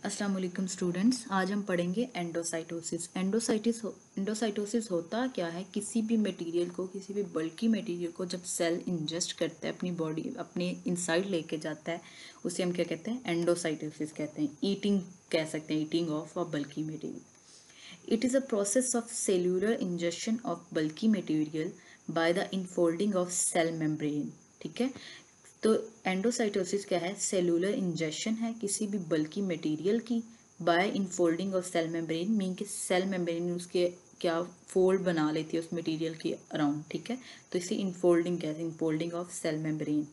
अस्सलाम वालेकुम स्टूडेंट्स, आज हम पढ़ेंगे एंडोसाइटोसिस। एंडोसाइटोसिस होता क्या है? किसी भी मटेरियल को, किसी भी बल्की मटेरियल को जब सेल इंजेस्ट करता है, अपनी बॉडी अपने इनसाइड लेके जाता है, उसे हम क्या कहते हैं? एंडोसाइटोसिस कहते हैं। ईटिंग कह सकते हैं, eating of a bulky material. It is a process of cellular injection of bulky material by the infolding of cell membrane. ठीक है, तो एंडोसाइटोसिस क्या है? सेलुलर इंजेक्शन है किसी भी बल्की मटेरियल की by infolding of cell membrane, mean कि सेल मेम्ब्रेन उसके क्या फोल्ड बना लेती है उस मटेरियल के अराउंड। ठीक है, तो इसे इनफोल्डिंग कहते हैं, infolding of cell membrane.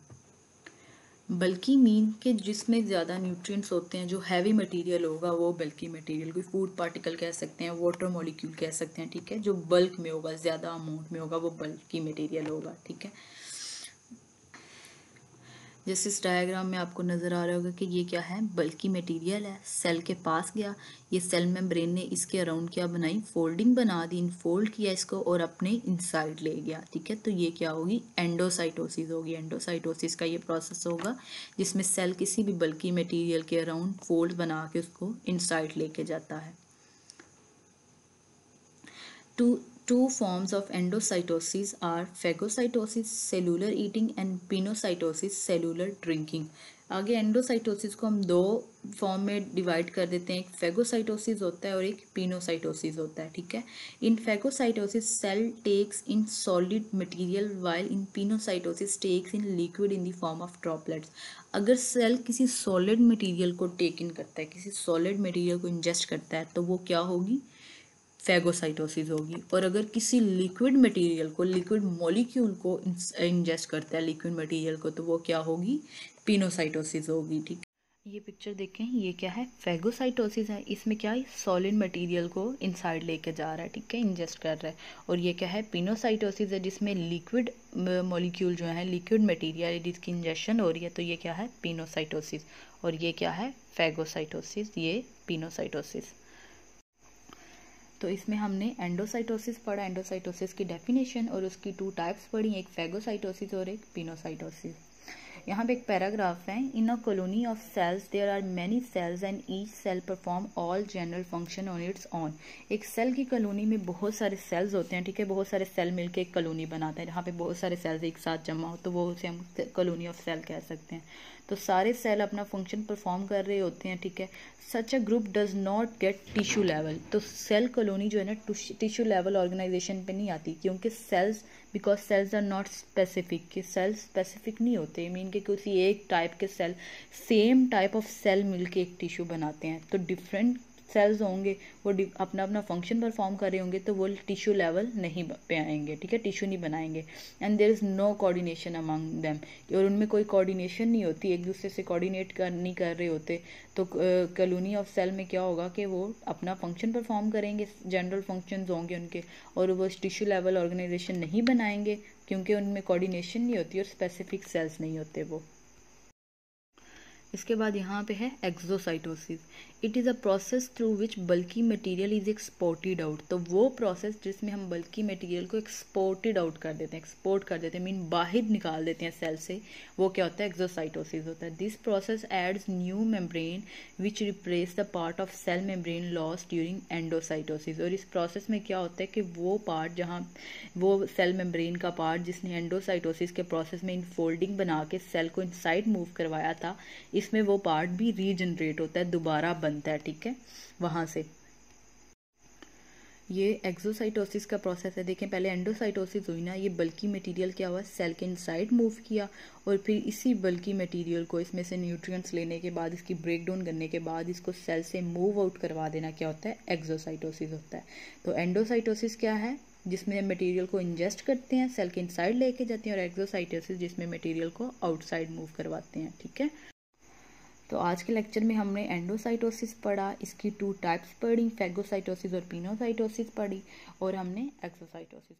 Bulky mean के जिसमें ज़्यादा न्यूट्रिएंट्स होते हैं, जो हैवी मटेरियल होगा वो बल्की मटेरियल, कोई फूड पार्टिकल कह सकते हैं, वाटर मॉलिक्यूल कह सकते हैं। ठीक है, जो बल्क में होगा, ज़्यादा अमाउंट में होगा, वो बल्की मटेरियल होगा। ठीक है, जैसे इस डायग्राम में आपको नज़र आ रहा होगा कि ये क्या है? बल्की मटेरियल है, सेल के पास गया, ये सेल मेम्ब्रेन ने इसके अराउंड क्या बनाई? फोल्डिंग बना दी, इनफोल्ड किया इसको और अपने इनसाइड ले गया। ठीक है, तो ये क्या होगी? एंडोसाइटोसिस होगी। एंडोसाइटोसिस का ये प्रोसेस होगा जिसमें सेल किसी भी बल्की मटेरियल के अराउंड फोल्ड बना के उसको इनसाइड लेके जाता है। Two forms of endocytosis are phagocytosis, cellular eating, and pinocytosis, cellular drinking. आगे एंडोसाइटोसिस को हम दो फॉर्म में डिवाइड कर देते हैं, एक फेगोसाइटोसिस होता है और एक पिनोसाइटोसिस होता है। ठीक है, in phagocytosis cell takes in solid material while in pinocytosis takes in liquid in the form of droplets. अगर सेल किसी सॉलिड मटेरियल को टेक इन करता है, किसी सॉलिड मटेरियल को इंजेस्ट करता है, तो वो क्या होगी? फेगोसाइटोसिस होगी। और अगर किसी लिक्विड मटेरियल को, लिक्विड मॉलिक्यूल को इंजेस्ट करता है लिक्विड मटेरियल को, तो वो क्या होगी? पिनोसाइटोसिस होगी। ठीक, ये पिक्चर देखें, ये क्या है? फेगोसाइटोसिस है। इसमें क्या है? सॉलिड मटेरियल को इनसाइड लेके जा रहा है। ठीक है, इंजेस्ट कर रहा है। और ये क्या है? पिनोसाइटोसिस है, जिसमें लिक्विड मॉलिक्यूल जो है, लिक्विड मटेरियल, जिसकी इंजेक्शन हो रही है, तो ये क्या है? पिनोसाइटोसिस। और ये क्या है? फेगोसाइटोसिस, ये पिनोसाइटोसिस। तो इसमें हमने एंडोसाइटोसिस पढ़ा, एंडोसाइटोसिस की डेफिनेशन और उसकी टू टाइप्स पढ़ी, एक फेगोसाइटोसिस और एक पिनोसाइटोसिस। यहाँ पे एक पैराग्राफ है। In a colony of cells there are many cells and each cell perform all general function on its own. एक सेल की कॉलोनी में बहुत सारे सेल्स होते हैं। ठीक है, बहुत सारे सेल मिलकर एक कॉलोनी बनाते हैं, जहाँ पे बहुत सारे सेल्स एक साथ जमा हो, तो वो उसे हम कॉलोनी ऑफ सेल कह सकते हैं। तो सारे सेल अपना फंक्शन परफॉर्म कर रहे होते हैं। ठीक है, such a group does not get tissue level. तो सेल कॉलोनी जो है ना, टिश्यू लेवल ऑर्गेनाइजेशन पे नहीं आती, क्योंकि cells, because cells are not specific, कि सेल्स स्पेसिफिक नहीं होते, मीन कि किसी एक टाइप के cell, same type of cell मिलके एक टिश्यू बनाते हैं। तो डिफरेंट सेल्स होंगे, वो अपना अपना फंक्शन परफॉर्म कर रहे होंगे, तो वो टिश्यू लेवल नहीं पे आएंगे। ठीक है, टिश्यू नहीं बनाएंगे। And there is no coordination among them, और उनमें कोई कोऑर्डिनेशन नहीं होती, एक दूसरे से कोऑर्डिनेट नहीं कर रहे होते। तो कॉलोनी ऑफ सेल में क्या होगा कि वो अपना फंक्शन परफॉर्म करेंगे, जनरल फंक्शंस होंगे उनके, और वो टिश्यू लेवल ऑर्गेनाइजेशन नहीं बनाएंगे, क्योंकि उनमें कोऑर्डिनेशन नहीं होती और स्पेसिफिक सेल्स नहीं होते वो। इसके बाद यहाँ पे है exocytosis. It is a process through which bulky material is exported out. तो वो प्रोसेस जिसमें हम बल्की मटेरियल को एक्सपोर्टेड आउट कर देते हैं, एक्सपोर्ट कर देते हैं, मीन बाहर निकाल देते हैं सेल से, वो क्या होता है? एक्सोसाइटोसिस होता है। This process adds new membrane which replace the part of cell membrane lost during endocytosis. और इस प्रोसेस में क्या होता है कि वो पार्ट, जहाँ वो सेल मेम्ब्रेन का पार्ट जिसने एंडोसाइटोसिस के प्रोसेस में इनफोल्डिंग बना के सेल को इनसाइड मूव करवाया था, इसमें वो पार्ट भी रीजनरेट होता है, दोबारा बनता है। ठीक है, वहां से ये एक्सोसाइटोसिस का प्रोसेस है। देखें, पहले एंडोसाइटोसिस हुई ना, ये बल्की मटेरियल क्या हुआ? सेल के इनसाइड मूव किया, और फिर इसी बल्की मटेरियल को इसमें से न्यूट्रिएंट्स लेने के बाद, इसकी ब्रेक डाउन करने के बाद, इसको सेल से मूव आउट करवा देना क्या होता है? एक्सोसाइटोसिस होता है। तो एंडोसाइटोसिस क्या है? जिसमें मटेरियल को इंजेस्ट करते हैं, सेल के इनसाइड लेके जाते हैं, और एक्सोसाइटोसिस जिसमें मटेरियल को आउटसाइड मूव करवाते हैं। ठीक है, तो आज के लेक्चर में हमने एंडोसाइटोसिस पढ़ा, इसकी टू टाइप्स पढ़ी, फेगोसाइटोसिस और पिनोसाइटोसिस पढ़ी, और हमने एक्सोसाइटोसिस